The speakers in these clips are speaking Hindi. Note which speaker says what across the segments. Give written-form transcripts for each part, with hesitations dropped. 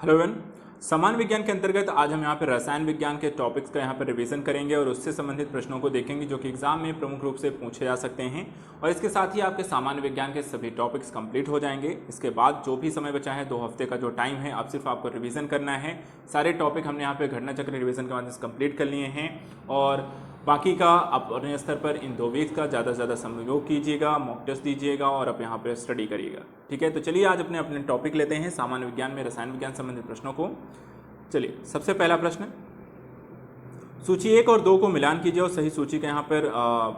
Speaker 1: हेलो एवरीवन, सामान्य विज्ञान के अंतर्गत आज हम यहाँ पर रसायन विज्ञान के टॉपिक्स का यहाँ पर रिवीजन करेंगे और उससे संबंधित प्रश्नों को देखेंगे जो कि एग्जाम में प्रमुख रूप से पूछे जा सकते हैं। और इसके साथ ही आपके सामान्य विज्ञान के सभी टॉपिक्स कंप्लीट हो जाएंगे। इसके बाद जो भी समय बचा है 2 हफ्ते का जो टाइम है, अब सिर्फ आपको रिवीजन करना है। सारे टॉपिक हमने यहाँ पे घटना चक्र रिवीजन के माध्यम से कंप्लीट कर लिए हैं और बाकी का आप अपने स्तर पर इन 2 वीक्स का ज़्यादा से ज़्यादा समयोग कीजिएगा, मॉक टेस्ट दीजिएगा और आप यहाँ पर स्टडी करिएगा। ठीक है, तो चलिए आज अपने अपने टॉपिक लेते हैं सामान्य विज्ञान में रसायन विज्ञान संबंधित प्रश्नों को। चलिए, सबसे पहला प्रश्न, सूची 1 और 2 को मिलान कीजिए और सही सूची का यहाँ पर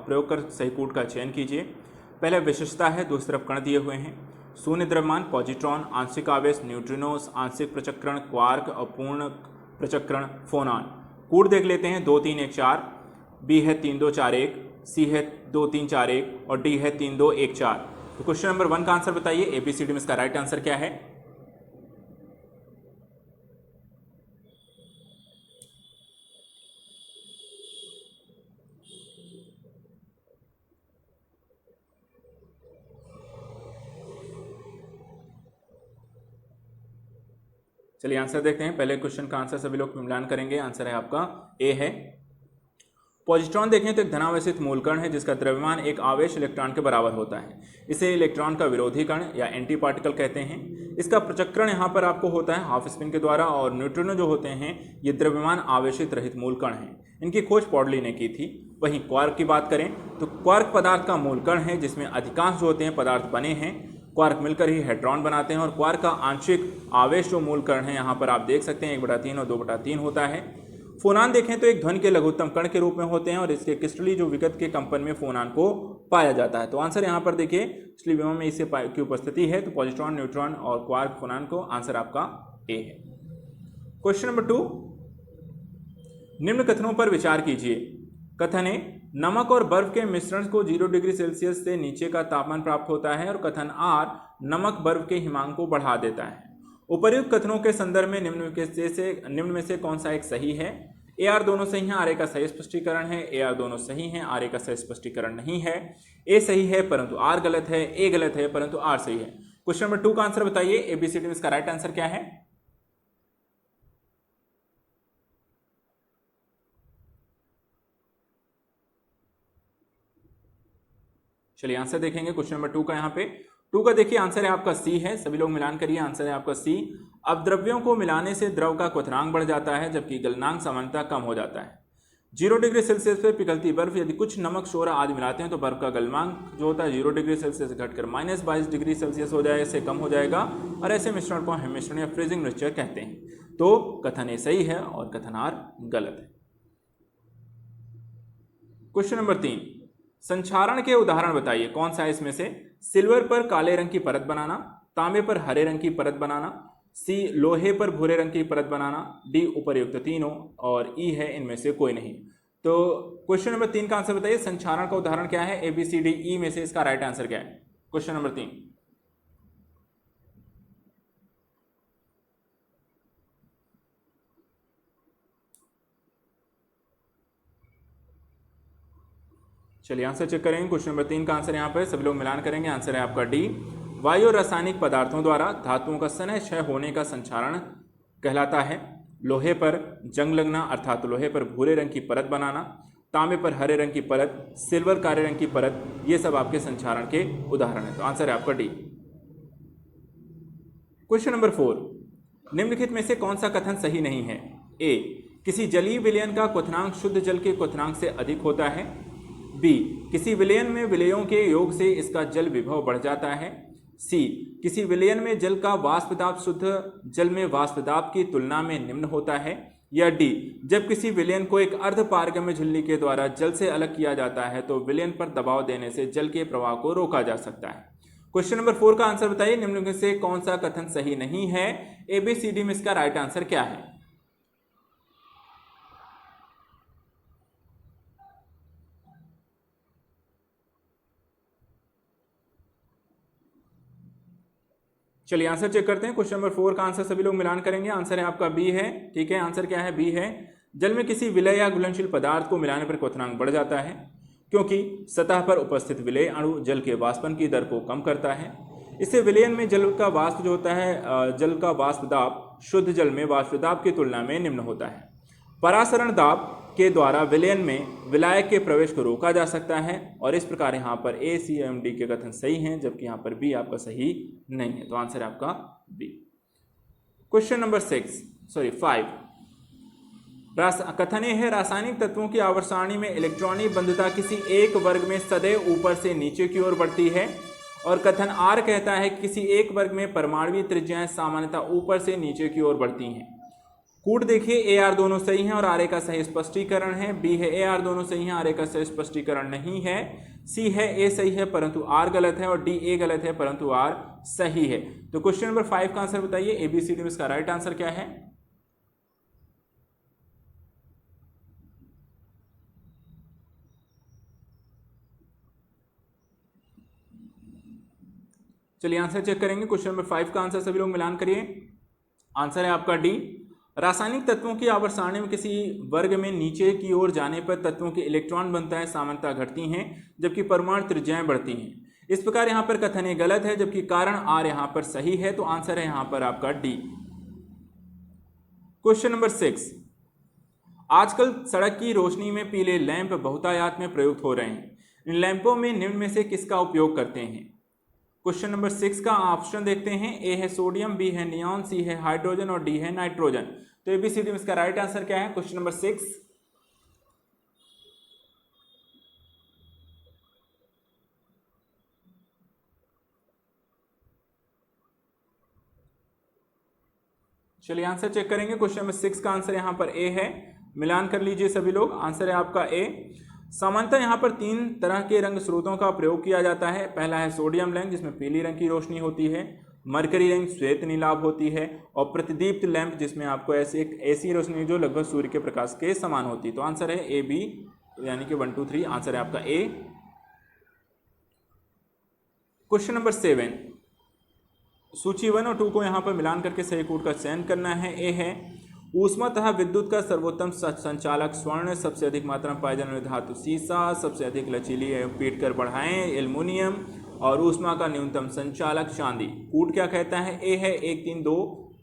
Speaker 1: प्रयोग कर सही कूट का चयन कीजिए। पहले विशिष्टता है, दूसरी तरफ कण दिए हुए हैं। शून्य द्रव्यमान पॉजिट्रॉन, आंशिक आवेश न्यूट्रिनोस, आंशिक प्रचक्रण क्वार्क और पूर्ण प्रचक्रण फोनॉन। कूट देख लेते हैं, 2 3 1 4, बी है 3 2 4 1, सी है 2 3 4 1 और डी है 3 2 1 4। तो क्वेश्चन नंबर 1 का आंसर बताइए। एबीसीडी में इसका राइट आंसर क्या है? चलिए आंसर देखते हैं। पहले क्वेश्चन का आंसर सभी लोग मिलान करेंगे। आंसर है आपका ए है। पॉजिट्रॉन देखें तो एक धनावेशित मूल कण है जिसका द्रव्यमान एक आवेश इलेक्ट्रॉन के बराबर होता है। इसे इलेक्ट्रॉन का विरोधी कण या एंटी पार्टिकल कहते हैं। इसका प्रचक्रण यहाँ पर आपको होता है हाफ स्पिन के द्वारा और न्यूट्रिनो जो होते हैं ये द्रव्यमान आवेशित रहित मूल कण हैं। इनकी खोज पॉडली ने की थी। वहीं क्वार्क की बात करें तो क्वार्क पदार्थ का मूल कण है जिसमें अधिकांश जो होते हैं पदार्थ बने हैं। क्वार्क मिलकर ही हेड्रॉन बनाते हैं और क्वार्क का आंशिक आवेश जो मूल कण है यहाँ पर आप देख सकते हैं 1/3 और 2/3 होता है। फोनान देखें तो एक ध्वनि के लघुत्तम कण के रूप में होते हैं और इसके क्रिस्टली जो विगत के कंपन में फोनान को पाया जाता है। तो आंसर यहाँ पर देखिए स्लीबियम में इससे की उपस्थिति है। तो पॉजिट्रॉन, न्यूट्रॉन और क्वार्क, फोनान को आंसर आपका ए है। क्वेश्चन नंबर 2, निम्न कथनों पर विचार कीजिए। कथन ए, नमक और बर्फ के मिश्रण को 0 डिग्री सेल्सियस से नीचे का तापमान प्राप्त होता है और कथन आर, नमक बर्फ के हिमांक को बढ़ा देता है। उपर्युक्त कथनों के संदर्भ में निम्न में से कौन सा एक सही है? ए आर दोनों सही हैं, आर ए का सही स्पष्टीकरण है। ए आर दोनों सही हैं, आर ए का सही स्पष्टीकरण नहीं है। ए सही है परंतु आर गलत है, ए गलत है परंतु आर सही है। क्वेश्चन नंबर 2 का आंसर बताइए। एबीसीडी में इसका राइट आंसर क्या है? चलिए आंसर देखेंगे क्वेश्चन नंबर 2 का। यहाँ पे 2 का देखिए आंसर है आपका सी है। सभी लोग मिलान करिए। आंसर है आपका सी। अब द्रव्यों को मिलाने से द्रव का क्वथनांक बढ़ जाता है जबकि गलनांक सामान्यतः कम हो जाता है। 0 डिग्री सेल्सियस पर पिघलती बर्फ यदि कुछ नमक, सोडा आदि मिलाते हैं तो बर्फ का गलनांक जो होता है 0 डिग्री सेल्सियस से घटकर -22 डिग्री सेल्सियस हो जाए, इससे कम हो जाएगा और ऐसे मिश्रण को हम मिश्रण या फ्रीजिंग मिक्सचर कहते हैं। तो कथन ए सही है और कथन आर गलत है। क्वेश्चन नंबर 3, संक्षारण के उदाहरण बताइए। कौन सा है इसमें से? सिल्वर पर काले रंग की परत बनाना, तांबे पर हरे रंग की परत बनाना, सी लोहे पर भूरे रंग की परत बनाना, डी उपर्युक्त तीनों और ई है इनमें से कोई नहीं। तो क्वेश्चन नंबर 3 का आंसर बताइए। संक्षारण का उदाहरण क्या है? ABCD ई में से इसका राइट आंसर क्या है? Question number 3। चलिए आंसर चेक करेंगे। क्वेश्चन नंबर 3 का आंसर यहाँ पर सभी लोग मिलान करेंगे। आंसर है आपका डी। वायु और रासायनिक पदार्थों द्वारा धातुओं का सनह क्षय होने का संक्षारण कहलाता है। लोहे पर जंग लगना अर्थात लोहे पर भूरे रंग की परत बनाना, तांबे पर हरे रंग की परत, सिल्वर काले रंग की परत, ये सब आपके संक्षारण के उदाहरण है। तो आंसर है आपका डी। क्वेश्चन नंबर 4, निम्नलिखित में से कौन सा कथन सही नहीं है? ए, किसी जलीय विलयन का क्वथनांक शुद्ध जल के क्वथनांक से अधिक होता है। बी, किसी विलयन में विलयों के योग से इसका जल विभव बढ़ जाता है। सी, किसी विलयन में जल का वाष्प दाब शुद्ध जल में वाष्प दाब की तुलना में निम्न होता है। या डी, जब किसी विलयन को एक अर्ध पारगम्य झिल्ली के द्वारा जल से अलग किया जाता है तो विलयन पर दबाव देने से जल के प्रवाह को रोका जा सकता है। क्वेश्चन नंबर 4 का आंसर बताइए। निम्न में से कौन सा कथन सही नहीं है? ABCD में इसका राइट आंसर क्या है? चलिए आंसर चेक करते हैं। क्वेश्चन नंबर 4 का आंसर सभी लोग मिलान करेंगे। आंसर है आपका बी है। ठीक है, आंसर क्या है? बी है। जल में किसी विलय या घुलनशील पदार्थ को मिलाने पर क्वथनांक बढ़ जाता है क्योंकि सतह पर उपस्थित विलय अणु जल के वाष्पन की दर को कम करता है। इससे विलयन में जल का वाष्प जो होता है, जल का वाष्प दाब शुद्ध जल में वाष्प दाब की तुलना में निम्न होता है। परासरण दाब के द्वारा विलयन में विलायक के प्रवेश को रोका जा सकता है और इस प्रकार यहाँ पर ए, सी एवं डी के कथन सही हैं, जबकि यहाँ पर बी आपका सही नहीं है। तो आंसर है आपका बी। Question number 5। कथन ये है, रासायनिक तत्वों की आवर्त सारणी में इलेक्ट्रॉनिक बंधुता किसी एक वर्ग में सदैव ऊपर से नीचे की ओर बढ़ती है। और कथन आर कहता है कि किसी एक वर्ग में परमाणुवीय त्रिज्याएं सामान्यतः ऊपर से नीचे की ओर बढ़ती हैं। कूट देखिए, ए आर दोनों सही हैं और आर ए का सही स्पष्टीकरण है। बी है ए आर दोनों सही हैं, आर ए का सही स्पष्टीकरण नहीं है। सी है ए सही है परंतु आर गलत है और डी ए गलत है परंतु आर सही है। तो क्वेश्चन नंबर 5 का आंसर बताइए। एबीसीडी में इसका राइट आंसर क्या है? चलिए आंसर चेक करेंगे। क्वेश्चन नंबर 5 का आंसर सभी लोग मिलान करिए। आंसर है आपका डी। रासायनिक तत्वों की आवर्त सारणी में किसी वर्ग में नीचे की ओर जाने पर तत्वों की इलेक्ट्रॉन बंधुताएं सामान्यतः घटती हैं जबकि परमाणु त्रिज्याएं बढ़ती हैं। इस प्रकार यहां पर कथन ये गलत है जबकि कारण आर यहां पर सही है। तो आंसर है यहां पर आपका डी। Question number 6। आजकल सड़क की रोशनी में पीले लैंप बहुतायत में प्रयुक्त हो रहे हैं। इन लैंपों में निम्न में से किसका उपयोग करते हैं? क्वेश्चन नंबर 6 का ऑप्शन देखते हैं। ए है सोडियम, बी है नियॉन, सी है हाइड्रोजन और डी है नाइट्रोजन। तो एबीसीडी में इसका राइट आंसर क्या है? Question number 6। चलिए आंसर चेक करेंगे। क्वेश्चन नंबर 6 का आंसर यहां पर ए है। मिलान कर लीजिए सभी लोग। आंसर है आपका ए। सामान्यतः यहाँ पर 3 तरह के रंग स्रोतों का प्रयोग किया जाता है। पहला है सोडियम लैंप जिसमें पीली रंग की रोशनी होती है, मरकरी रंग श्वेत नीलाभ होती है और प्रतिदीप्त लैंप जिसमें आपको ऐसी रोशनी जो लगभग सूर्य के प्रकाश के समान होती है। तो आंसर है ए बी, यानी कि 1 2 3 आंसर है आपका ए। Question number 7। सूची 1 और 2 को यहाँ पर मिलान करके सही कूट का चयन करना है। ए है ऊष्मा तथा विद्युत का सर्वोत्तम संचालक स्वर्ण, सबसे अधिक मात्रा में पाए जाने वाली धातु सीसा, सबसे अधिक लचीली एवं पीट कर बढ़ाएं एल्युमिनियम और ऊष्मा का न्यूनतम संचालक चांदी। कूट क्या कहता है? ए है 1 3 2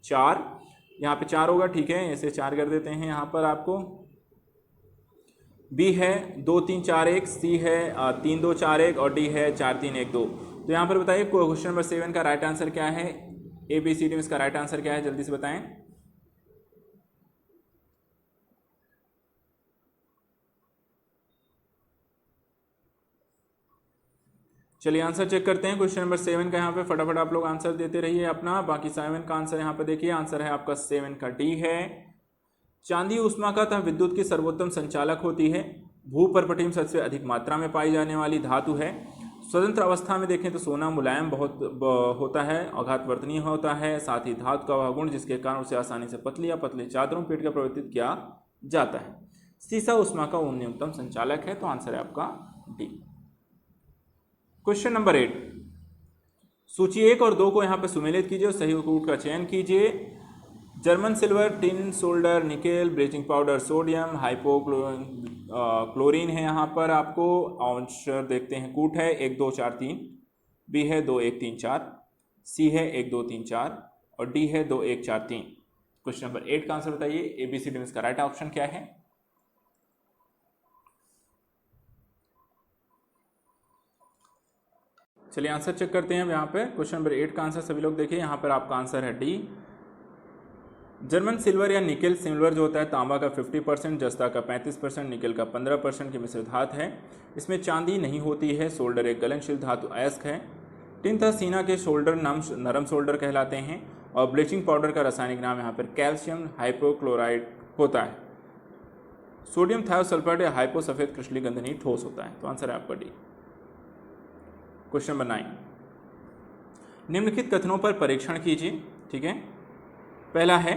Speaker 1: 4, यहाँ पे 4 होगा, ठीक है, ऐसे 4 कर देते हैं यहाँ पर आपको। बी है 2 3 4 1, सी है 3 2 4 1 और डी है 4 3 1 2। तो यहाँ पर बताइए क्वेश्चन नंबर 7 का राइट आंसर क्या है? ए बी सी डी में इसका राइट आंसर क्या है, जल्दी से बताएं। चलिए आंसर चेक करते हैं। क्वेश्चन नंबर 7 का यहाँ पे फटाफट आप लोग आंसर देते रहिए अपना। बाकी 7 का आंसर यहाँ पे देखिए, आंसर है आपका 7 का डी है। चांदी ऊष्मा का तथा विद्युत की सर्वोत्तम संचालक होती है। भूपर्पटी में सबसे अधिक मात्रा में पाई जाने वाली धातु है। स्वतंत्र अवस्था में देखें तो सोना मुलायम बहुत होता है, आघातवर्तनीय होता है, साथ ही धातु का वह गुण जिसके कारण उसे आसानी से पतली या पतले चादरों पेट का परिवर्तित किया जाता है। सीसा ऊष्मा का न्यूनतम संचालक है। तो आंसर है आपका डी। Question number 8। सूची 1 और 2 को यहाँ पर सुमेलित कीजिए और सही कूट का चयन कीजिए। German silver, tin solder, nickel, bleaching powder, sodium, hypochlorine है यहाँ पर आपको। आंसर देखते हैं। कूट है 1 2 4 3, बी है 2 1 3 4, सी है 1 2 3 4 और डी है 2 1 4 3। क्वेश्चन नंबर 8 का आंसर बताइए। एबीसीडी में इसका राइट ऑप्शन क्या है? चलिए आंसर चेक करते हैं यहाँ पे। क्वेश्चन नंबर 8 का आंसर सभी लोग देखिए, यहाँ पर आपका आंसर है डी। जर्मन सिल्वर या निकेल सिल्वर जो होता है तांबा का 50%, जस्ता का 35%, निकेल का 15% की मिश्र धातु है। इसमें चांदी नहीं होती है। सोल्डर एक गलनशील धातु अयस्क है। टिन तथा सीना के शोल्डर नरम शोल्डर कहलाते हैं और ब्लीचिंग पाउडर का रासायनिक नाम यहाँ पर कैल्शियम हाइपोक्लोराइड होता है। सोडियम थायोसल्फेट या हाइपो सफेद कृष्णगंधनीय ठोस होता है। तो आंसर है आपका डी। Question number 9। निम्नलिखित कथनों पर परीक्षण कीजिए, ठीक है। पहला है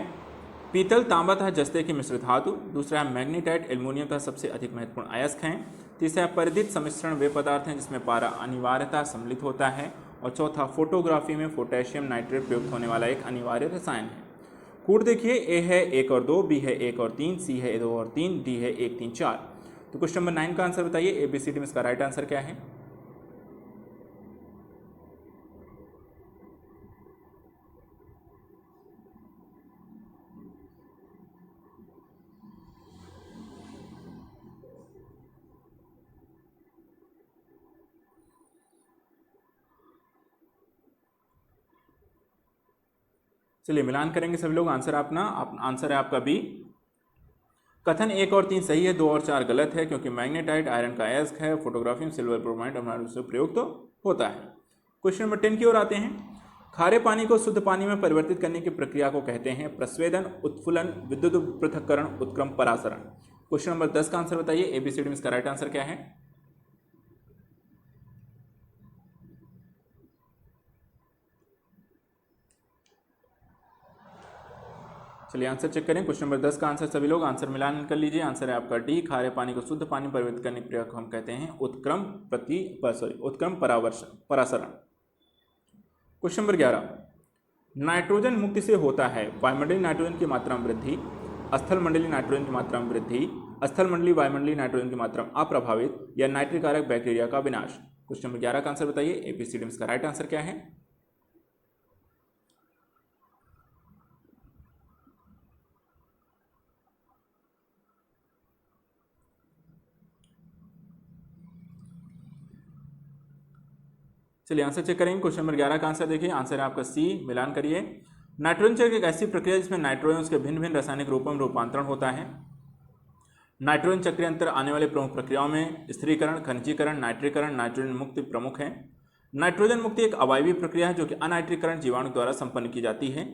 Speaker 1: पीतल तांबा तथा जस्ते की मिश्र धातु। दूसरा है मैग्नीटाइट एल्युमिनियम तथा सबसे अधिक महत्वपूर्ण अयस्क हैं। तीसरा है परिधित सम्मिश्रण वे पदार्थ हैं जिसमें पारा अनिवार्यता सम्मिलित होता है। और चौथा फोटोग्राफी में पोटेशियम नाइट्रेट प्रयुक्त होने वाला एक अनिवार्य रसायन है। कूट देखिए, ए है 1 और 2, बी है 1 और 3, सी है 2 और 3, डी है 1 3 4। तो क्वेश्चन नंबर 9 का आंसर बताइए। एबीसीडी में इसका राइट आंसर क्या है? चलिए मिलान करेंगे सभी लोग। आंसर आंसर है आपका बी। कथन 1 और 3 सही है, 2 और 4 गलत है, क्योंकि मैग्नेटाइट आयरन का अयस्क है, फोटोग्राफी में सिल्वर ब्रोमाइड हमारे से प्रयोग तो होता है। क्वेश्चन नंबर 10 की ओर आते हैं। खारे पानी को शुद्ध पानी में परिवर्तित करने की प्रक्रिया को कहते हैं प्रस्वेदन, उत्फुलन, विद्युत पृथक्करण, उत्क्रम परासरण। क्वेश्चन नंबर 10 का आंसर बताइए। एबीसीडी में इसका राइट आंसर क्या है? चलिए आंसर चेक करें। क्वेश्चन नंबर 10 का आंसर सभी लोग आंसर मिलान कर लीजिए। आंसर है आपका डी। खारे पानी को शुद्ध पानी में परिवर्तित करने की प्रक्रिया को हम कहते हैं उत्क्रम परासरण। Question number 11। नाइट्रोजन मुक्ति से होता है वायुमंडलीय नाइट्रोजन की मात्रा में वृद्धि, स्थल मंडलीय नाइट्रोजन की मात्रा में वृद्धि, स्थल मंडलीय वायुमंडलीय नाइट्रोजन की मात्रा में अप्रभावित, या नाइट्रिक कारक बैक्टीरिया का विनाश। क्वेश्चन नंबर 11 का आंसर बताइए। एबीसीडी में इसका राइट आंसर क्या है? चलिए आंसर चेक करेंगे। क्वेश्चन नंबर 11 का आंसर देखिए। आंसर है आपका सी। मिलान करिए। नाइट्रोजन चक्र एक ऐसी प्रक्रिया जिसमें नाइट्रोजन उसके भिन्न भिन्न रासायनिक रूपों में रूपांतरण होता है। नाइट्रोजन चक्र अंतर आने वाले प्रमुख प्रक्रियाओं में स्थिरीकरण, खनिजीकरण, नाइट्रीकरण, नाइट्रोजन मुक्ति प्रमुख है। नाइट्रोजन मुक्ति एक अवायवीय प्रक्रिया है जो कि अनाइट्रीकरण जीवाणु द्वारा संपन्न की जाती है।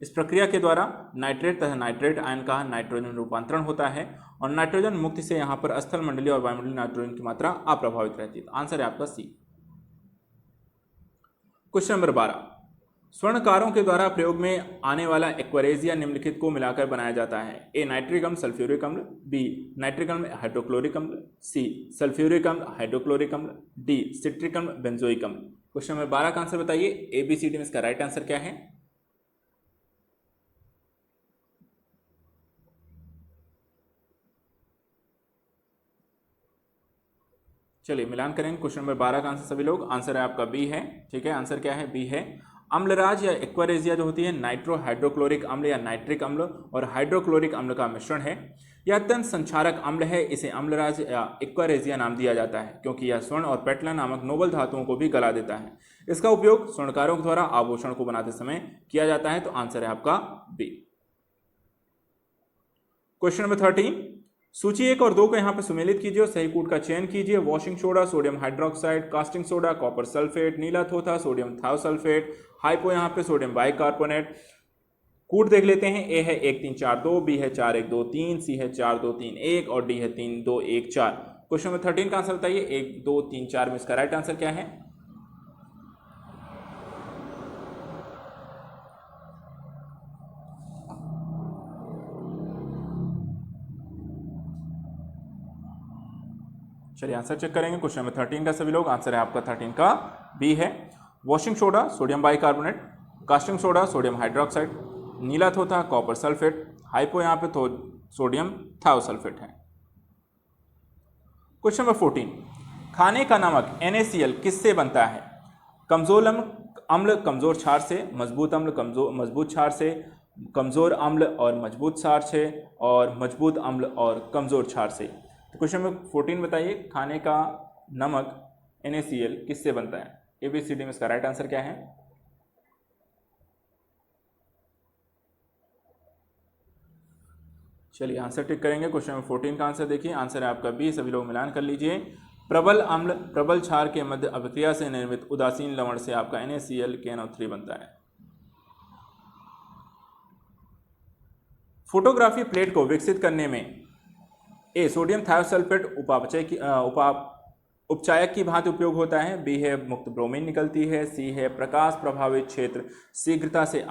Speaker 1: इस प्रक्रिया के द्वारा नाइट्रेट तथा नाइट्रेट आयन का नाइट्रोजन रूपांतरण होता है और नाइट्रोजन मुक्ति से यहाँ पर स्थल मंडलीय और वायुमंडलीय नाइट्रोजन की मात्रा अप्रभावित रहती है। आंसर है आपका सी। Question number 12। स्वर्णकारों के द्वारा प्रयोग में आने वाला एक्वारेजिया निम्नलिखित को मिलाकर बनाया जाता है। ए नाइट्रिक अम्ल सल्फ्यूरिक अम्ल, बी नाइट्रिक अम्ल हाइड्रोक्लोरिक अम्ल, सी सल्फ्यूरिक अम्ल हाइड्रोक्लोरिक अम्ल, डी सिट्रिक अम्ल बेंजोइक अम्ल। क्वेश्चन नंबर 12 का आंसर बताइए। एबीसीडी में इसका राइट आंसर क्या है? चलिए मिलान करेंगे। क्वेश्चन नंबर 12 का आंसर सभी लोग। आंसर है आपका बी है। ठीक है, आंसर क्या है? बी है। अम्लराज या एक्वारेजिया जो होती है नाइट्रो हाइड्रोक्लोरिक अम्ल या नाइट्रिक अम्ल और हाइड्रोक्लोरिक अम्ल का मिश्रण है। यह अत्यंत संक्षारक अम्ल है। इसे अम्लराज या एक्वारेजिया नाम दिया जाता है क्योंकि यह स्वर्ण और पेट्ला नामक नोबल धातुओं को भी गला देता है। इसका उपयोग स्वर्णकारों के द्वारा आभूषण को बनाते समय किया जाता है। तो आंसर है आपका बी। Question number 13। सूची 1 और 2 को यहाँ पे सुमेलित कीजिए और सही कूट का चयन कीजिए। Washing soda, sodium hydroxide, casting soda, copper sulphate, नीला थोथा, सोडियम थायोसल्फेट, हाइपो यहाँ पे सोडियम बाइकार्बोनेट। कूट देख लेते हैं। ए है 1 3 4 2, बी है 4 1 2 3, सी है 4 2 3 1 और डी है 3 2 1 4। क्वेश्चन नंबर 13 का आंसर बताइए। 1 2 3 4 में इसका राइट आंसर क्या है? चलिए आंसर चेक करेंगे। क्वेश्चन नंबर 13 का सभी लोग। आंसर है आपका 13 का बी है। Washing soda sodium bicarbonate, casting soda sodium hydroxide, नीला थोथा कॉपर सल्फेट, हाइपो यहाँ पे सोडियम थायोसल्फेट है। Question number 14। खाने का नमक NaCl किससे बनता है? कमजोर अम्ल कमजोर क्षार से, मजबूत अम्ल मजबूत क्षार से, कमजोर अम्ल और मजबूत क्षार से, और मजबूत अम्ल और कमजोर क्षार से। तो क्वेश्चन नंबर 14 बताइए। खाने का नमक NaCl किससे बनता है? एबीसीडी में इसका राइट आंसर क्या है? चलिए आंसर टिक करेंगे। क्वेश्चन नंबर 14 का आंसर देखिए। आंसर है आपका बी। सभी लोग मिलान कर लीजिए। प्रबल अम्ल प्रबल क्षार के मध्य अभिक्रिया से निर्मित उदासीन लवण से आपका NaCl KNO3 बनता है। फोटोग्राफी प्लेट को विकसित करने में ए सोडियम थायोसल्फेट उपचायक की भांति उपयोग होता है, बी है मुक्त ब्रोमीन निकलती है, सी है प्रकाश प्रभावित क्षेत्र शीघ्रता से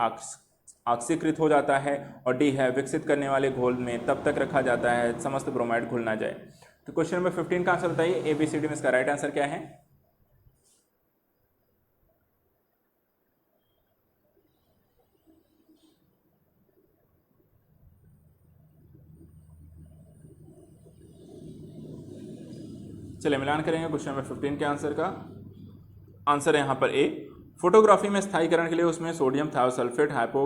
Speaker 1: ऑक्सीकृत हो जाता है, और डी है विकसित करने वाले घोल में तब तक रखा जाता है समस्त ब्रोमाइड घुल ना जाए। तो क्वेश्चन नंबर 15 का आंसर बताइए। एबीसीडी में इसका राइट आंसर क्या है? चलिए मिलान करेंगे क्वेश्चन नंबर 15 के आंसर का। आंसर है यहाँ पर ए। फोटोग्राफी में स्थायीकरण के लिए उसमें सोडियम थायोसल्फेट हाइपो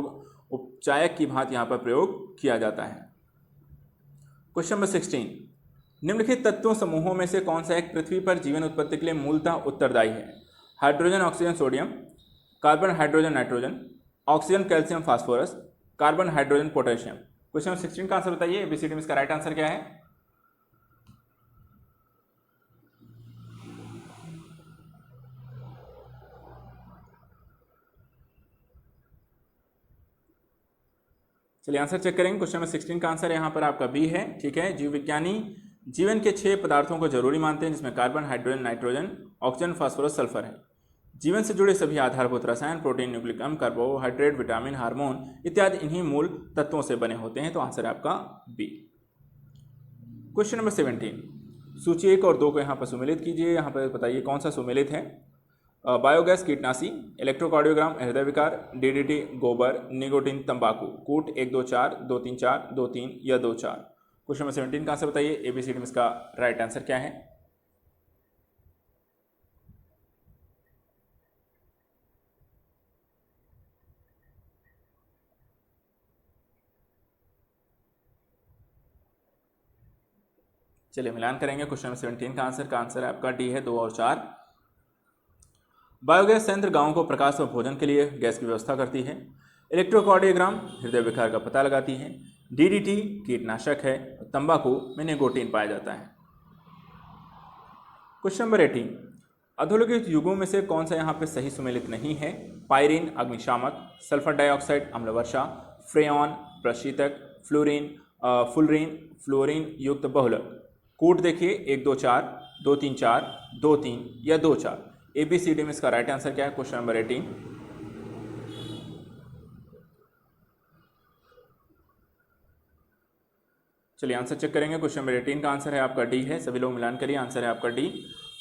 Speaker 1: उपचायक की भांति यहाँ पर प्रयोग किया जाता है। Question number 16। निम्नलिखित तत्वों समूहों में से कौन सा एक पृथ्वी पर जीवन उत्पत्ति के लिए मूलतः उत्तरदायी है? Hydrogen oxygen sodium, carbon hydrogen nitrogen, oxygen, calcium, phosphorus, carbon, hydrogen, potassium. Question number 16 का आंसर बताइए। एबीसीडी में इसका राइट आंसर क्या है? चलिए आंसर चेक करेंगे। क्वेश्चन नंबर 16 का आंसर यहाँ पर आपका बी है। ठीक है, जीव विज्ञानी जीवन के 6 पदार्थों को जरूरी मानते हैं, जिसमें carbon, hydrogen, nitrogen, oxygen, phosphorus, sulphur है। जीवन से जुड़े सभी आधारभूत रसायन, प्रोटीन, न्यूक्लिक अम्ल, कार्बोहाइड्रेट, विटामिन, हार्मोन इत्यादि इन्हीं मूल तत्वों से बने होते हैं। तो आंसर है आपका बी। क्वेश्चन नंबर 17, सूची 1 और 2 को यहाँ पर सुमेलित कीजिए। यहाँ पर बताइए कौन सा सुमेलित है। बायोगैस कीटनाशी, इलेक्ट्रोकार्डियोग्राम हृदय विकार, डीडीटी गोबर, निकोटीन तंबाकू, कूट 1 2 4 2 3 4 2 3 या 2 4। क्वेश्चन नंबर 17 का आंसर बताइए। एबीसीडी में इसका राइट आंसर क्या है? चलिए मिलान करेंगे। क्वेश्चन नंबर 17 का आंसर है आपका डी है, 2 और 4। बायोगैस संयंत्र गांवों को प्रकाश और भोजन के लिए गैस की व्यवस्था करती है। इलेक्ट्रोकार्डियोग्राम हृदय विकार का पता लगाती है। डीडीटी कीटनाशक है। तंबाकू में निकोटीन पाया जाता है। क्वेश्चन नंबर 18, अधोलिखित युगों में से कौन सा यहाँ पे सही सुमेलित नहीं है? पायरीन अग्निशामक, सल्फर डाइऑक्साइड अम्लवर्षा, फ्रेऑन प्रशीतक, फुलरीन फ्लोरीन युक्त बहुलक। कूट देखिए 1 2 4 2 3 4 2 3 या 2 4। एबीसीडी में इसका राइट आंसर क्या है? Question number 18। चलिए आंसर चेक करेंगे। क्वेश्चन नंबर 18 का आंसर है आपका डी है। सभी लोग मिलान करिए, आंसर है आपका डी।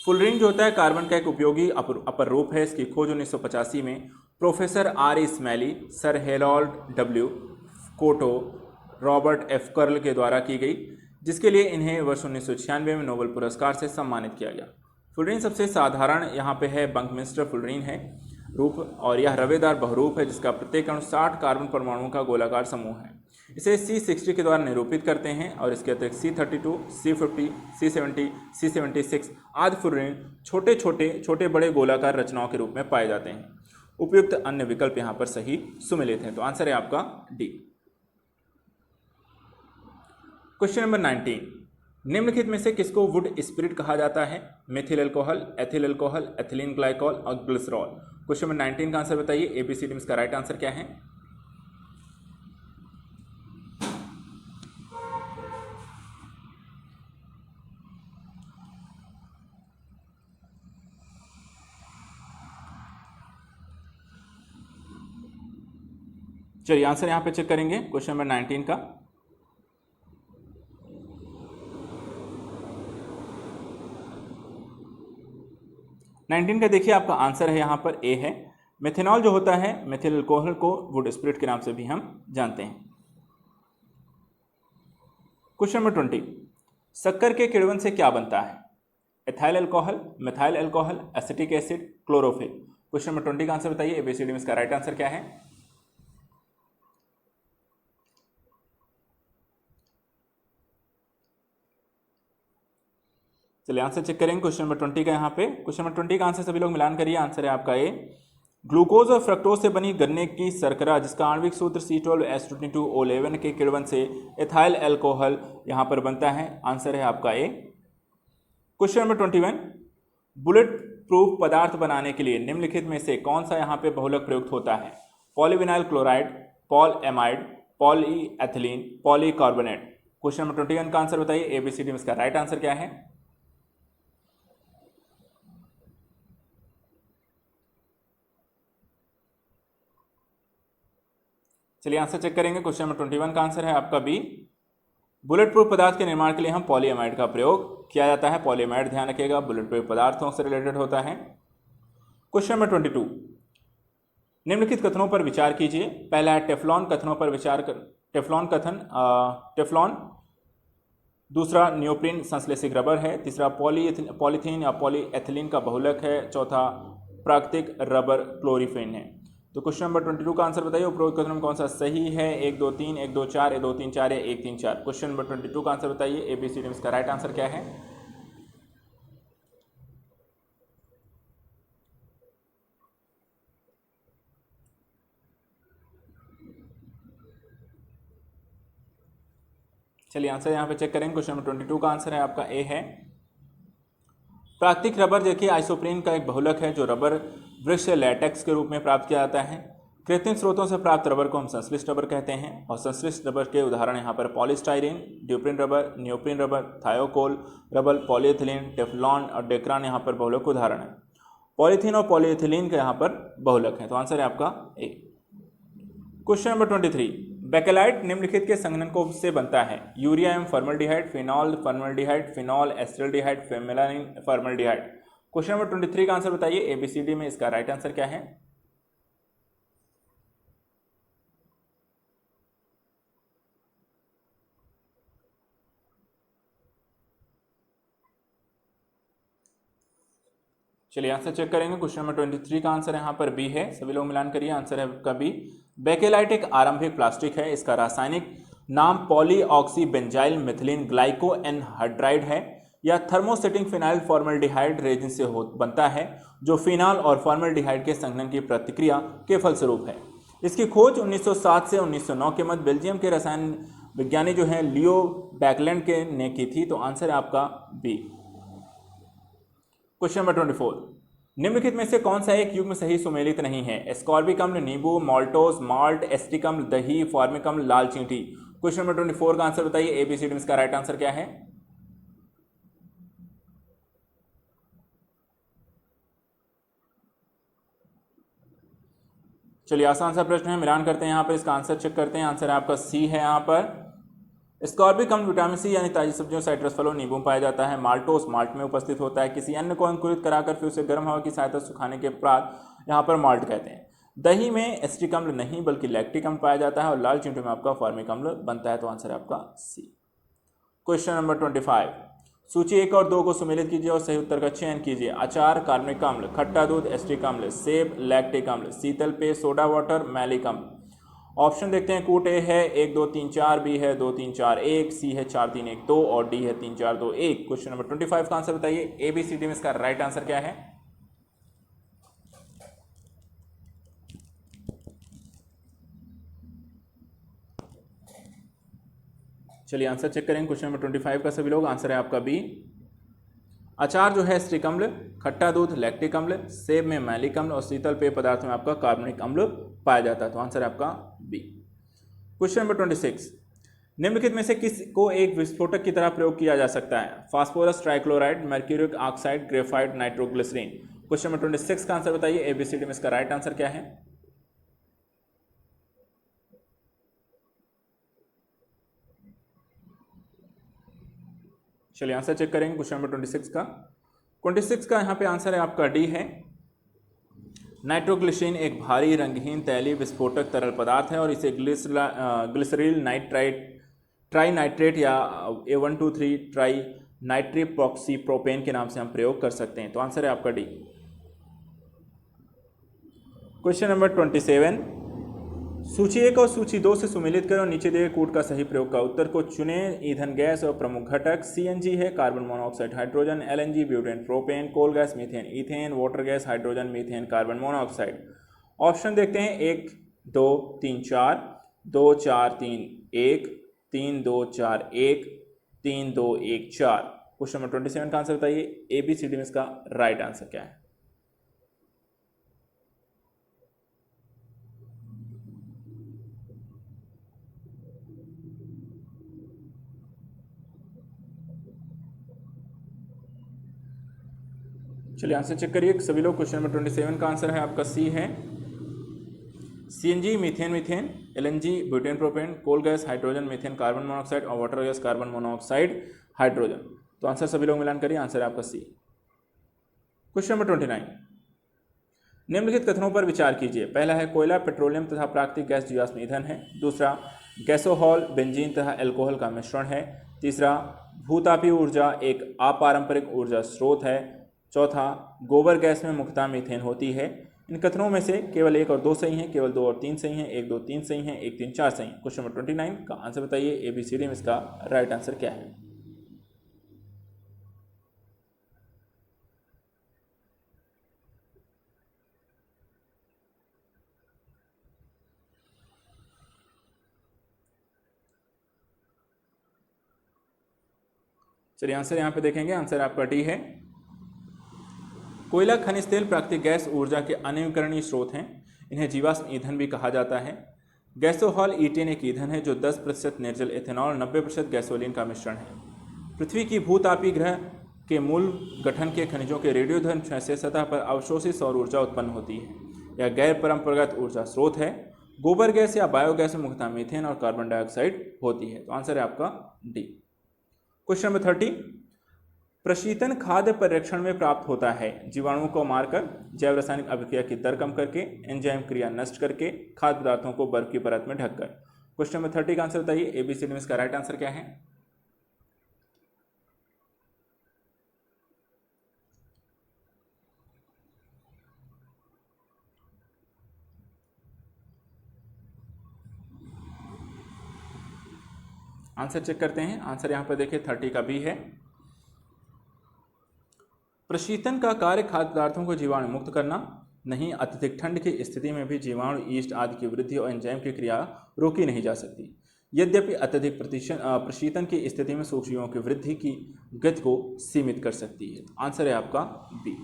Speaker 1: फुलरीन जो होता है कार्बन का एक उपयोगी अपर रूप है। इसकी खोज 1985 में professor R Smalley, sir Harold W Kroto, Robert F Curl के द्वारा की गई, जिसके लिए इन्हें वर्ष 1996 में नोबेल पुरस्कार से सम्मानित किया गया। फुलरीन सबसे साधारण यहाँ पे है बंकमिंस्टर फुलरीन है रूप, और यह रवेदार बहुरूप है जिसका प्रत्येक अणु 60 कार्बन परमाणुओं का गोलाकार समूह है। इसे C60 के द्वारा निरूपित करते हैं, और इसके अतिरिक्त C32, C50, C70, C76 आदि फुलरीन छोटे बड़े गोलाकार रचनाओं के रूप में पाए जाते हैं। उपयुक्त अन्य विकल्प यहाँ पर सही सुमेलित हैं। तो आंसर है आपका डी। क्वेश्चन नंबर 19, निम्नलिखित में से किसको वुड स्पिरिट कहा जाता है? Methyl alcohol, ethyl alcohol, ethylene glycol और ग्लिसरॉल। क्वेश्चन नंबर 19 का आंसर बताइए। एबीसीडी में इसका राइट आंसर क्या है? चलिए आंसर यहां पे चेक करेंगे। क्वेश्चन नंबर 19 का देखिए आपका आंसर है यहाँ पर ए है। मेथेनॉल जो होता है, मेथिल अल्कोहल को वुड स्पिरिट के नाम से भी हम जानते हैं। क्वेश्चन नंबर 20, शक्कर के किण्वन से क्या बनता है? Ethyl alcohol, methyl alcohol, acetic acid, chlorophyll. Question number 20 का आंसर बताइए। एबीसीडी में इसका राइट आंसर क्या है? चलिए आंसर चेक करेंगे। क्वेश्चन नंबर 20 का यहाँ पे क्वेश्चन नंबर 20 का आंसर सभी लोग मिलान करिए, आंसर है आपका ए। ग्लूकोज और फ्रक्टोज से बनी गन्ने की शर्करा जिसका आणविक सूत्र C12H22O11 के किण्वन से एथाइल अल्कोहल यहाँ पर बनता है, आंसर है आपका ए। क्वेश्चन नंबर 21, बुलेट प्रूफ पदार्थ बनाने के लिए निम्नलिखित में से कौन सा यहाँ पे बहुलक प्रयुक्त होता है? Polyvinyl chloride, Paul amide, polyethylene, polycarbonate. Question number 21 का आंसर बताइए। एबीसीडी में इसका राइट आंसर क्या है? चलिए आंसर चेक करेंगे। क्वेश्चन नंबर 21 का आंसर है आपका बी। बुलेट प्रूफ पदार्थ के निर्माण के लिए हम पॉलीएमाइड का प्रयोग किया जाता है। पॉलीएमाइड ध्यान रखिएगा बुलेट प्रूफ पदार्थों से रिलेटेड होता है। क्वेश्चन नंबर 22, निम्नलिखित कथनों पर विचार कीजिए। पहला है टेफ्लॉन कथनों पर विचार कर। टेफ्लॉन, दूसरा नियोप्रीन संश्लेषित रबर है, तीसरा पॉलीथीन या पॉलीएथिलीन का बहुलक है, चौथा प्राकृतिक रबर क्लोरीफेन है। तो क्वेश्चन नंबर 22 का आंसर बताइए। उपरोक्त कथनों में कौन सा सही है? 1 2 3, 1 2 4, 2 3 4 या 1 3 4। क्वेश्चन नंबर 22 का आंसर बताइए। एबीसीडी में इसका राइट आंसर क्या है? चलिए आंसर यहाँ पे चेक करेंगे। क्वेश्चन नंबर 22 का आंसर है आपका ए है। प्राकृतिक रबर देखिए आइसोप्रीन का एक बहुलक है जो रबर वृक्ष से लैटेक्स के रूप में प्राप्त किया जाता है। कृत्रिम स्रोतों से प्राप्त रबर को हम संश्लिष्ट रबर कहते हैं और संश्लिष्ट रबर के उदाहरण यहाँ पर polystyrene, duprene rubber, neoprene rubber, Thiokol rubber, polyethylene, Teflon और डेक्रान यहाँ पर बहुलक उदाहरण है। पॉलीथीन और पॉलीएथिलीन का यहाँ पर बहुलक है, तो आंसर है आपका ए। क्वेश्चन नंबर 23, बेकेलाइट निम्नलिखित के संघनकों से बनता है। यूरिया एवं formaldehyde, phenol formaldehyde, phenol acetaldehyde, फेमिलानिन फॉर्मल्डिहाइड। क्वेश्चन नंबर 23 का आंसर बताइए। एबीसीडी में इसका राइट आंसर क्या है? चलिए आंसर चेक करेंगे। क्वेश्चन नंबर 23 का आंसर यहाँ पर बी है। सभी लोग मिलान करिए, आंसर है आपका बी। बेकेलाइट एक आरंभिक प्लास्टिक है। इसका रासायनिक नाम पॉलीऑक्सीबेंजाइल मिथिलीन ग्लाइको एनहाइड्राइड है। यह थर्मोसेटिंग फिनाइल फॉर्मल्डिहाइड रेजिन से बनता है जो फिनॉल और फॉर्मल्डिहाइड के संघनन की प्रतिक्रिया के फलस्वरूप है। इसकी खोज 1907 से 1909 के मध्य बेल्जियम के रसायन विज्ञानी जो है लियो बैकलैंड के ने की थी, तो आंसर है आपका बी। क्वेश्चन नंबर 24, निम्नलिखित में से कौन सा एक युग्म सही सुमेलित नहीं है? एस्कॉर्बिक अम्ल, नींबू, माल्टोस, माल्ट, एस्टिक अम्ल, दही, फॉर्मिक अम्ल, लाल चींटी। क्वेश्चन नंबर 24 का आंसर बताइए। एबीसीडी में इसका राइट आंसर क्या है? चलिए आसान सा प्रश्न है, मिलान करते हैं यहाँ पर, इसका आंसर चेक करते हैं। आंसर आपका सी है यहाँ पर। स्कॉर्बिक अम्ल विटामिन सी यानी ताजी सब्जियों, साइट्रस फलों, नींबू में पाया जाता है। माल्टोस माल्ट में उपस्थित होता है। किसी अन्य को अंकुरित कराकर फिर उसे गर्म हवा की सहायता से सुखाने के बाद यहाँ पर माल्ट कहते हैं। दही में एस्टिक अम्ल नहीं बल्कि लैक्टिक अम्ल पाया जाता है और लाल चींटों में आपका फॉर्मिक अम्ल बनता है, तो आंसर है आपका सी। क्वेश्चन नंबर 25, सूची 1 और 2 को सुमेलित कीजिए और सही उत्तर का चयन कीजिए। अचार, कार्बनिक अम्ल, खट्टा दूध, एस्टिक अम्ल, सेब, लैक्टिक अम्ल, शीतल पेय, सोडा वाटर, मैलिक अम्ल। ऑप्शन देखते हैं। कूट ए है 1 2 3 4, बी है 2 3 4 1, सी है 4 3 1 2 और डी है 3 4 2 1। क्वेश्चन नंबर 25 का आंसर बताइए। एबीसीडी में इसका राइट आंसर क्या है? चलिए आंसर चेक करेंगे। क्वेश्चन नंबर 25 का सभी लोग, आंसर है आपका बी। अचार जो है एस्टिक अम्ल, खट्टा दूध लैक्टिक अम्ल, सेब में मैलिक अम्ल और शीतल पेय पदार्थ में आपका कार्बनिक अम्ल पाया जाता है, तो आंसर है आपका बी। क्वेश्चन नंबर 26, निम्नलिखित में से किस को एक विस्फोटक की तरह प्रयोग किया जा सकता है? Phosphorus trichloride, mercuric oxide, graphite, nitroglycerine. Question number 26 का आंसर बताइए। एबीसीडी में इसका राइट आंसर क्या है? चलिए आंसर चेक करेंगे क्वेश्चन नंबर 26 का। 26 का यहाँ पे आंसर है आपका डी है। नाइट्रोग्लिसरीन एक भारी रंगहीन तैलीय विस्फोटक तरल पदार्थ है और इसे ग्लिसरील नाइट्राइट, ट्राई नाइट्रेट या A123 ट्राई नाइट्रिप्रॉक्सी प्रोपेन के नाम से हम प्रयोग कर सकते हैं, तो आंसर है आपका डी। क्वेश्चन नंबर 27, सूची 1 और सूची 2 से सुमेलित करें और नीचे दिए कूट का सही प्रयोग का उत्तर को चुने। ईंधन गैस और प्रमुख घटक सीएनजी है carbon monoxide hydrogen, LNG butane propane, coal gas methane ethane, water gas hydrogen methane carbon monoxide. Option देखते हैं। 1 2 3 4, 2 4 3 1, 3 2 4 1, 3 2 1 4। क्वेश्चन नंबर 27 का आंसर बताइए। एबीसीडी में इसका राइट आंसर क्या है? चलिए आंसर चेक करिए सभी लोग। क्वेश्चन नंबर 27 का आंसर है आपका सी है। CNG methane methane, LNG butane propane, coal gas hydrogen methane carbon monoxide और water gas carbon monoxide hydrogen, तो आंसर सभी लोग मिलान करिए, आंसर है आपका सी। क्वेश्चन नंबर 29, निम्नलिखित कथनों पर विचार कीजिए। पहला है कोयला पेट्रोलियम तथा प्राकृतिक गैस जीवाश्म ईंधन है। दूसरा गैसोहॉल बेंजीन तथा एल्कोहल का मिश्रण है। तीसरा भूतापीय ऊर्जा एक अपारंपरिक ऊर्जा स्रोत है। चौथा गोबर गैस में मुख्यतः मीथेन होती है। इन कथनों में से केवल 1 और 2 सही हैं, केवल 2 और 3 सही हैं, 1 2 3 सही हैं, 1 3 4 सही हैं। क्वेश्चन नंबर 29 का आंसर बताइए। एबीसीडी में इसका राइट आंसर क्या है? चलिए आंसर यहाँ पे देखेंगे, आंसर आपका डी है। कोयला, खनिज तेल प्राकृतिक गैस ऊर्जा के अनवीकरणीय स्रोत हैं। इन्हें जीवाश्म ईंधन भी कहा जाता है। गैसोहॉल ईथेन एक ईंधन है जो 10% निर्जल इथेनॉल और 90% गैसोलीन का मिश्रण है। पृथ्वी की भूतापीय ग्रह के मूल गठन के खनिजों के रेडियोधर्म से सतह पर अवशोषित सौर ऊर्जा उत्पन्न होती है। यह गैर परंपरागत ऊर्जा स्रोत है। गोबर गैस या बायोगैस में मुख्यतः मीथेन और कार्बन डाइऑक्साइड होती है। तो आंसर है आपका डी। क्वेश्चन नंबर 30, प्रशीतन खाद्य परिरक्षण में प्राप्त होता है। जीवाणुओं को मारकर, जैव रासायनिक अभिक्रिया की दर कम करके, एंजाइम क्रिया नष्ट करके, खाद्य पदार्थों को बर्फ की परत में ढककर। क्वेश्चन नंबर 30 का आंसर बताइए। एबीसीडी में इसका राइट आंसर क्या है? आंसर चेक करते हैं। आंसर यहां पर देखिए 30 का बी है। प्रशीतन का कार्य खाद्य पदार्थों को जीवाणु मुक्त करना नहीं। अत्यधिक ठंड की स्थिति में भी जीवाणु, ईस्ट आदि की वृद्धि और एंजाइम की क्रिया रोकी नहीं जा सकती। यद्यपि अत्यधिक प्रशीतन की स्थिति में सूक्ष्मजीवों की वृद्धि की गति को सीमित कर सकती है। आंसर है आपका बी।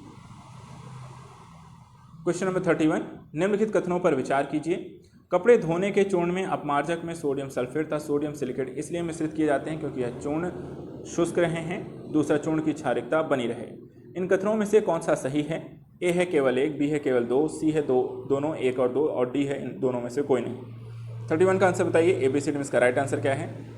Speaker 1: क्वेश्चन नंबर 31, निम्नलिखित कथनों पर विचार कीजिए। कपड़े धोने के चूर्ण में अपमार्जक में सोडियम सल्फेट तथा सोडियम सिलिकेट इसलिए मिश्रित किए जाते हैं क्योंकि यह चूर्ण शुष्क रहे हैं। दूसरा, चूर्ण की क्षारिकता बनी रहे। इन कथनों में से कौन सा सही है? ए है केवल एक, बी है केवल दो, सी है दो दोनों, एक और दो, और डी है इन दोनों में से कोई नहीं। 31 का आंसर बताइए। एबीसीडी में इसका राइट आंसर क्या है?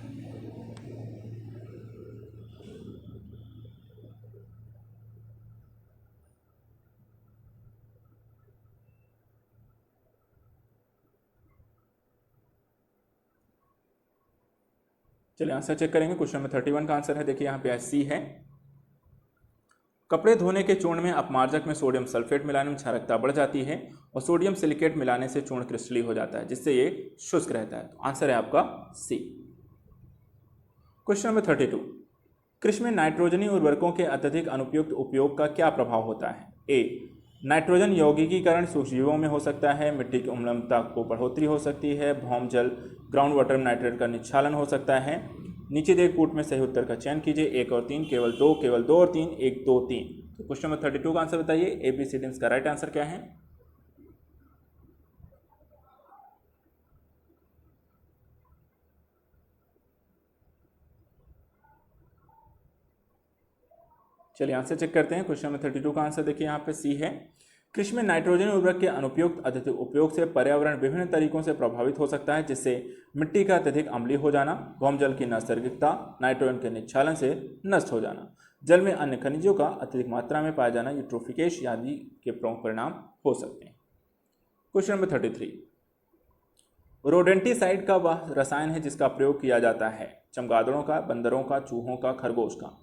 Speaker 1: चलिए आंसर चेक करेंगे। क्वेश्चन नंबर 31 का आंसर है, देखिए यहाँ पे सी है। कपड़े धोने के चूर्ण में अपमार्जक में सोडियम सल्फेट मिलाने में क्षारकता बढ़ जाती है और सोडियम सिलिकेट मिलाने से चूर्ण क्रिस्टलीय हो जाता है, जिससे ये शुष्क रहता है। तो आंसर है आपका सी। क्वेश्चन नंबर 32, कृषि में नाइट्रोजनी उर्वरकों के अत्यधिक अनुपयुक्त उपयोग का क्या प्रभाव होता है? ए, नाइट्रोजन यौगिकीकरण सूक्ष्मजीवों में हो सकता है। मिट्टी की उम्लता को बढ़ोतरी हो सकती है। भौम जल ग्राउंड वाटर में नाइट्रेट का निक्षालन हो सकता है। नीचे दिए कूट में सही उत्तर का चयन कीजिए। 1 और 3, केवल 2, केवल 2 और 3, 1, 2, 3। तो क्वेश्चन नंबर 32 का आंसर बताइए। एबीसीडी का राइट आंसर क्या है? चलिए आंसर चेक करते हैं। क्वेश्चन नंबर 32 का आंसर देखिए यहाँ पे सी है। कृषि में नाइट्रोजन उर्वरक के अनुपयुक्त अत्यधिक उपयोग से पर्यावरण विभिन्न तरीकों से प्रभावित हो सकता है, जिससे मिट्टी का अत्यधिक अम्लीय हो जाना, भौमजल की नैसर्गिकता, नाइट्रोजन के निक्षालन से नष्ट हो जाना, जल में अन्य खनिजों का अत्यधिक मात्रा में पाया जाना, यूट्रोफिकेशन आदि के प्रमुख परिणाम हो सकते हैं। क्वेश्चन नंबर 33, रोडेंटिसाइड का वह रसायन है जिसका प्रयोग किया जाता है। चमगादड़ों का, बंदरों का, चूहों का, खरगोश का।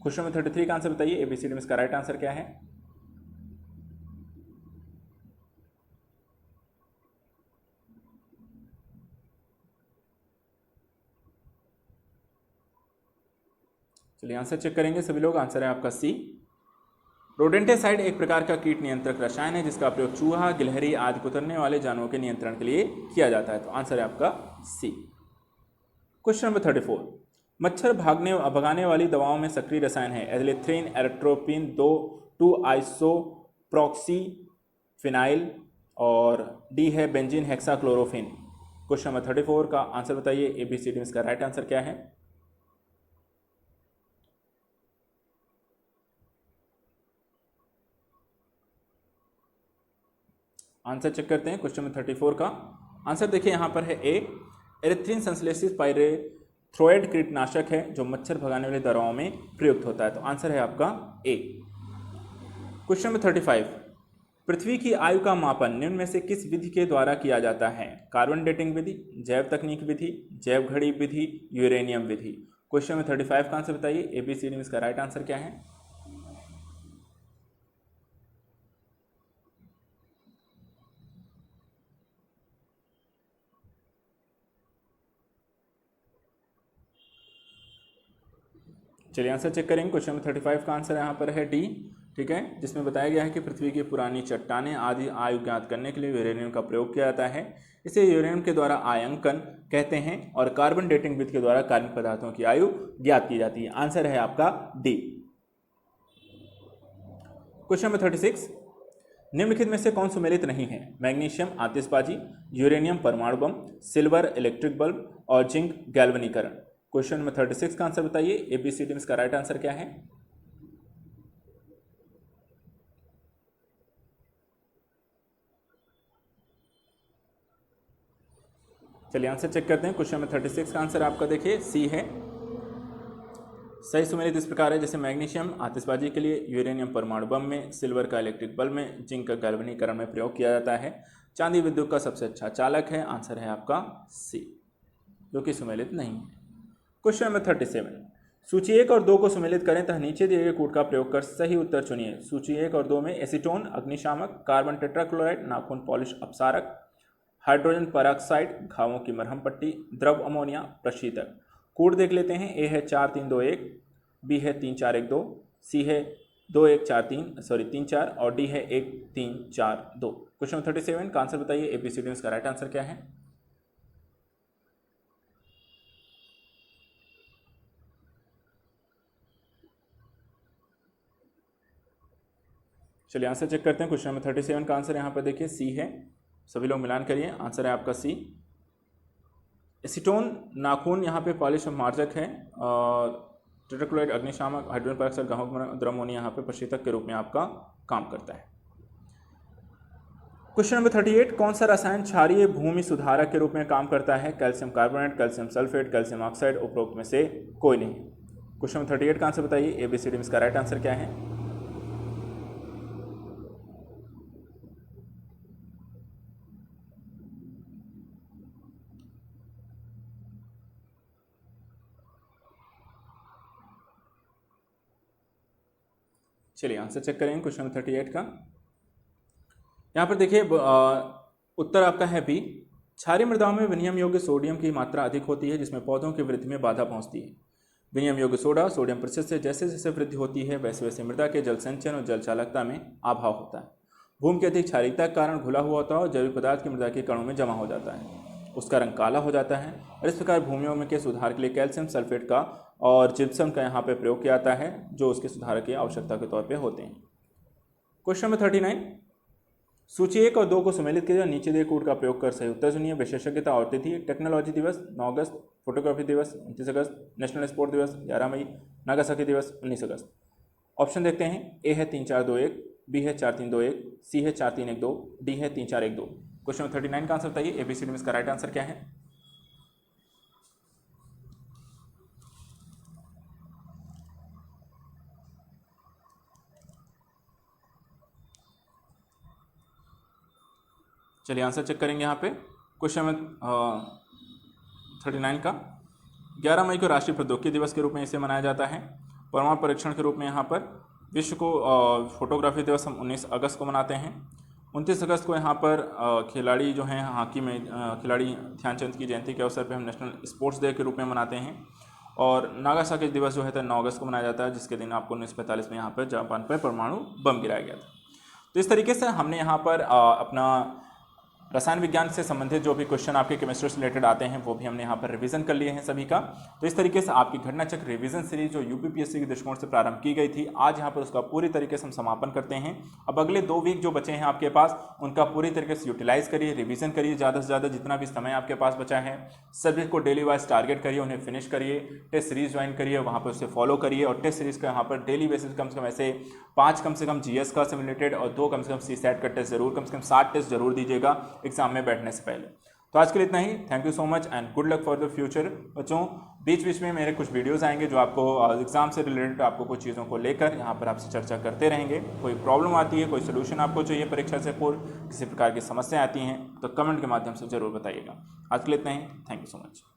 Speaker 1: क्वेश्चन नंबर 33 का आंसर बताइए। एबीसीडी में इसका राइट आंसर क्या है? चलिए आंसर चेक करेंगे सभी लोग। आंसर है आपका सी। रोडेंटिसाइड एक प्रकार का कीट नियंत्रक रसायन है जिसका प्रयोग चूहा, गिलहरी आदि कुतरने वाले जानवरों के नियंत्रण के लिए किया जाता है। तो आंसर है आपका सी। क्वेश्चन नंबर 34, मच्छर भगाने वाली दवाओं में सक्रिय रसायन है। एजिलिथ्रिन, एट्रोपिन, 2-आइसोप्रोक्सी फिनाइल, और डी है बेंजीन हेक्साक्लोरोफिन। क्वेश्चन नंबर 34 का आंसर बताइए। एबीसीडी में इसका राइट आंसर क्या है? आंसर चेक करते हैं। क्वेश्चन नंबर 34 का आंसर देखिए यहाँ पर है ए, एरिथ्रिन संश्लेषित पाइरेथ्रोइड कीटनाशक है जो मच्छर भगाने वाली दवाओं में प्रयुक्त होता है। तो आंसर है आपका ए। क्वेश्चन नंबर 35, पृथ्वी की आयु का मापन निम्न में से किस विधि के द्वारा किया जाता है? कार्बन डेटिंग विधि, जैव तकनीक विधि, जैव घड़ी विधि, यूरेनियम विधि। क्वेश्चन नंबर 35 का आंसर बताइए। एबीसीडी में इसका राइट आंसर क्या है? चलिए आंसर चेक करेंगे। क्वेश्चन नंबर 35 का आंसर यहाँ पर है डी, ठीक है, जिसमें बताया गया है कि पृथ्वी की पुरानी चट्टानें आदि आयु ज्ञात करने के लिए यूरेनियम का प्रयोग किया जाता है। इसे यूरेनियम के द्वारा आयंकन कहते हैं और कार्बन डेटिंग विधि के द्वारा कार्बनिक पदार्थों की आयु ज्ञात की जाती है। आंसर है आपका डी। क्वेश्चन नंबर 36, निम्नलिखित में से कौन सुमेलित नहीं है? मैग्नीशियम आतिशबाजी, यूरेनियम परमाणु बम, सिल्वर इलेक्ट्रिक बल्ब और जिंक गैल्वनीकरण। क्वेश्चन नंबर 36 का आंसर बताइए। ABCD में इसका राइट आंसर क्या है? चलिए आंसर चेक करते हैं। क्वेश्चन नंबर 36 का आंसर आपका देखिए सी है। सही सुमेलित इस प्रकार है, जैसे मैग्नीशियम आतिशबाजी के लिए, यूरेनियम परमाणु बम में, सिल्वर का इलेक्ट्रिक बल्ब में, जिंक का गैल्वनीकरण में प्रयोग किया जाता है। चांदी विद्युत का सबसे अच्छा चालक है। आंसर है आपका सी, जो कि सुमेलित नहीं है। क्वेश्चन नंबर 37, सूची 1 और 2 को सुमेलित करें तथा नीचे दिए गए कूट का प्रयोग कर सही उत्तर चुनिए। सूची 1 और 2 में एसीटोन अग्निशामक, कार्बन टेट्राक्लोराइड नाखून पॉलिश अपसारक, हाइड्रोजन पेरोक्साइड घावों की मरहम पट्टी, द्रव अमोनिया प्रशीतक। कोड देख लेते हैं। ए है 4321, बी है 3412, सी है 3 4 और डी है 1342। क्वेश्चन 37 का आंसर बताइए। ABCD में इसका राइट आंसर क्या है? चलिए आंसर चेक करते हैं। क्वेश्चन नंबर 37 का आंसर यहाँ पर देखिए सी है। सभी लोग मिलान करिए। आंसर है आपका सी। एसीटोन नाखून यहाँ पे पॉलिश मार्जक है और टेट्राक्लोराइड अग्निशामक, हाइड्रोजन पेरोक्साइड घावों द्रव अमोनिया यहाँ पे प्रशीतक के रूप में आपका काम करता है। क्वेश्चन नंबर 38, कौन सा रसायन क्षारीय भूमि सुधारक के रूप में काम करता है? Calcium carbonate, calcium sulphate, calcium oxide, उपरोक्त में से कोई नहीं। क्वेश्चन नंबर 38 का आंसर बताइए। ABCD में इसका राइट आंसर क्या है? चलिए आंसर चेक करेंगे क्वेश्चन नंबर 38 का। यहाँ पर देखिए उत्तर आपका है बी। क्षारीय मृदाओं में विनिमय योग्य सोडियम की मात्रा अधिक होती है, जिसमें पौधों की वृद्धि में बाधा पहुंचती है। विनिमय योग्य सोडा सोडियम प्रतिशत से जैसे जैसे वृद्धि होती है वैसे वैसे मृदा के जल संचयन और जल चालकता में अभाव होता है। भूमि की अधिक क्षारीयता के कारण घुला हुआ होता है और जैविक पदार्थ की मृदा के कणों में जमा हो जाता है। उसका रंग काला हो जाता है और इस प्रकार भूमियों में के सुधार के लिए कैल्शियम सल्फेट का और जिप्सम का यहाँ पे प्रयोग किया जाता है, जो उसके सुधार की आवश्यकता के तौर पे होते हैं। क्वेश्चन नंबर 39, सूची 1 और 2 को सम्मिलित किया जाए, नीचे दिए कूट का प्रयोग कर सही उत्तर चुनिए। विशेषज्ञता और तिथि: टेक्नोलॉजी दिवस 9 अगस्त, फोटोग्राफी दिवस 29 अगस्त, नेशनल स्पोर्ट दिवस 11 मई, नागासाकी दिवस 19 अगस्त। ऑप्शन देखते हैं। ए है 3-4-2-1, बी है 4-3-2-1, सी है 4-3-1-2, डी है 3-4-1-2। क्वेश्चन नंबर 39 का आंसर बताइए। ABCD में इसका राइट आंसर क्या है? चलिए आंसर चेक करेंगे यहाँ पे। क्वेश्चन नंबर 39 का 11 मई को राष्ट्रीय प्रौद्योगिकी दिवस के रूप में इसे मनाया जाता है। परमाणु परीक्षण के रूप में यहाँ पर विश्व को फोटोग्राफी दिवस हम 19 अगस्त को मनाते हैं। 29 अगस्त को यहाँ पर खिलाड़ी जो हैं हॉकी में खिलाड़ी ध्यानचंद की जयंती के अवसर पर हम नेशनल स्पोर्ट्स डे के रूप में मनाते हैं। और नागासाकी दिवस जो है 9 अगस्त को मनाया जाता है, जिसके दिन आपको 1945 में यहाँ पर जापान पर परमाणु बम गिराया गया था। तो इस तरीके से हमने यहाँ पर अपना रसायन विज्ञान से संबंधित जो भी क्वेश्चन आपके केमिस्ट्री से रिलेटेड आते हैं वो भी हमने यहाँ पर रिवीजन कर लिए हैं सभी का। तो इस तरीके से आपकी घटना चक्र रिवीजन सीरीज जो UPPSC के दृष्टिकोण से प्रारंभ की गई थी, आज यहाँ पर उसका पूरी तरीके से हम समापन करते हैं। अब अगले 2 वीक जो बचे हैं आपके पास, उनका पूरी तरीके से यूटिलाइज करिए, रिवीजन करिए। ज़्यादा से ज़्यादा जितना भी समय आपके पास बचा है सभी को डेली वाइज टारगेट करिए, उन्हें फिनिश करिए। टेस्ट सीरीज ज्वाइन करिए, वहाँ पर उसे फॉलो करिए और टेस्ट सीरीज का यहाँ पर डेली बेसिस कम से कम ऐसे 5 कम से कम GS का से रिलेटेड और 2 कम से कम CSAT का टेस्ट जरूर, कम से कम 60 टेस्ट जरूर दीजिएगा एग्जाम में बैठने से पहले। तो आज के लिए इतना ही। Thank you so much and good luck for the future. बच्चों बीच बीच में मेरे कुछ वीडियोस आएंगे जो आपको एग्जाम से रिलेटेड आपको कुछ चीज़ों को लेकर यहाँ पर आपसे चर्चा करते रहेंगे। कोई प्रॉब्लम आती है, कोई सोल्यूशन आपको चाहिए परीक्षा से पूर्व, किसी प्रकार की समस्या आती हैं तो कमेंट के माध्यम से जरूर बताइएगा। आज के लिए इतना ही। Thank you so much.